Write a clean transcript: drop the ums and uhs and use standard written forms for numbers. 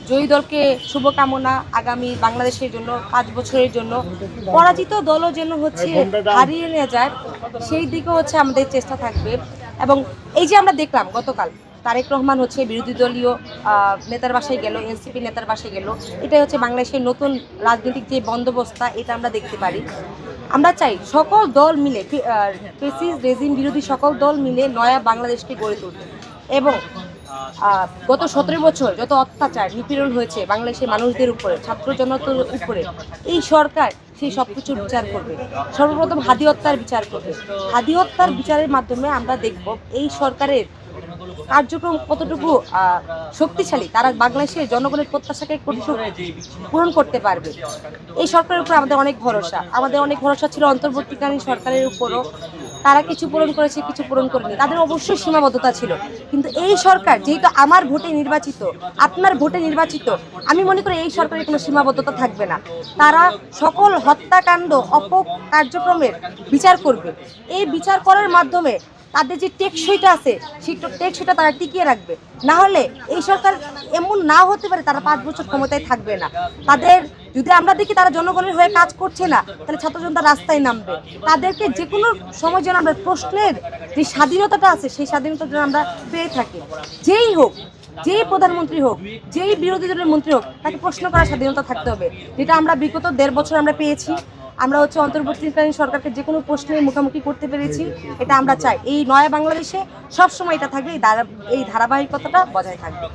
জয়ী দলকে শুভকামনা আগামী বাংলাদেশের জন্য 5 বছরের জন্য। পরাজিত দলও যেন হচ্ছে হারিয়ে নিয়ে যায়, সেই দিকে হচ্ছে আমাদের চেষ্টা থাকবে। এবং এই যে আমরা দেখলাম গতকাল তারেক রহমান হচ্ছে বিরোধী দলীয় নেতার বাসায় গেল, এনসিপি নেতার বাসায় গেল, এটাই হচ্ছে বাংলাদেশের নতুন রাজনৈতিক যে বন্দোবস্তা, এটা আমরা দেখতে পারি। আমরা চাই সকল দল মিলে, ফেসিস রেজিম বিরোধী সকল দল মিলে নয়া বাংলাদেশকে গড়ে তুলতে। এবং গত 17 বছর যত অত্যাচার নিপীড়ন হয়েছে বাংলাদেশের মানুষদের উপরে, ছাত্র জনতার উপরে, এই সরকার সেই সব কিছুর বিচার করবে। সর্বপ্রথম হাদি হত্যার বিচার করবে। হাদি হত্যার বিচারের মাধ্যমে আমরা দেখব এই সরকারের কার্যক্রম কতটুকু শক্তিশালী, তারা বাংলাদেশের জনগণের প্রত্যাশাকে পূরণ করতে পারবে। এই সরকারের উপর আমাদের অনেক ভরসা, ছিল অন্তর্বর্তীকালীন সরকারের উপরও। তারা কিছু পূরণ করেছে, কিছু পূরণ করেনি, তাদের অবশ্যই সীমাবদ্ধতা ছিল। কিন্তু এই সরকার যেহেতু আমার ভোটে নির্বাচিত, আপনার ভোটে নির্বাচিত, আমি মনে করি এই সরকারের কোনো সীমাবদ্ধতা থাকবে না। তারা সকল হত্যাকাণ্ড অপকার্যক্রমের বিচার করবে। এই বিচার করার মাধ্যমে তাদের যে টেকসইটা আছে সেই টেকসইটা তারা টিকিয়ে রাখবে। না হলে এই সরকার এমন না হতে পারে তারা 5 বছর ক্ষমতায় থাকবে না। তাদের যদি আমরা দেখি তারা জনগণের হয়ে কাজ করছে না, তাহলে ছাত্র জনতা রাস্তায় নামবে। তাদেরকে যে কোনো সময় যেন আমরা প্রশ্নের যে স্বাধীনতাটা আছে সেই স্বাধীনতা যেন আমরা পেয়ে থাকি। যেই হোক, যেই প্রধানমন্ত্রী হোক, যেই বিরোধী দলের মন্ত্রী হোক, তাকে প্রশ্ন করার স্বাধীনতা থাকতে হবে, যেটা আমরা বিগত 1.5 বছর আমরা পেয়েছি। আমরা হচ্ছে অন্তর্বর্তীকালীন সরকারকে যে কোনো প্রশ্নের মুখোমুখি করতে পেরেছি। এটা আমরা চাই এই নয়া বাংলাদেশে সবসময় এটা থাকবে, এই ধারাবাহিকতাটা বজায় থাকবে।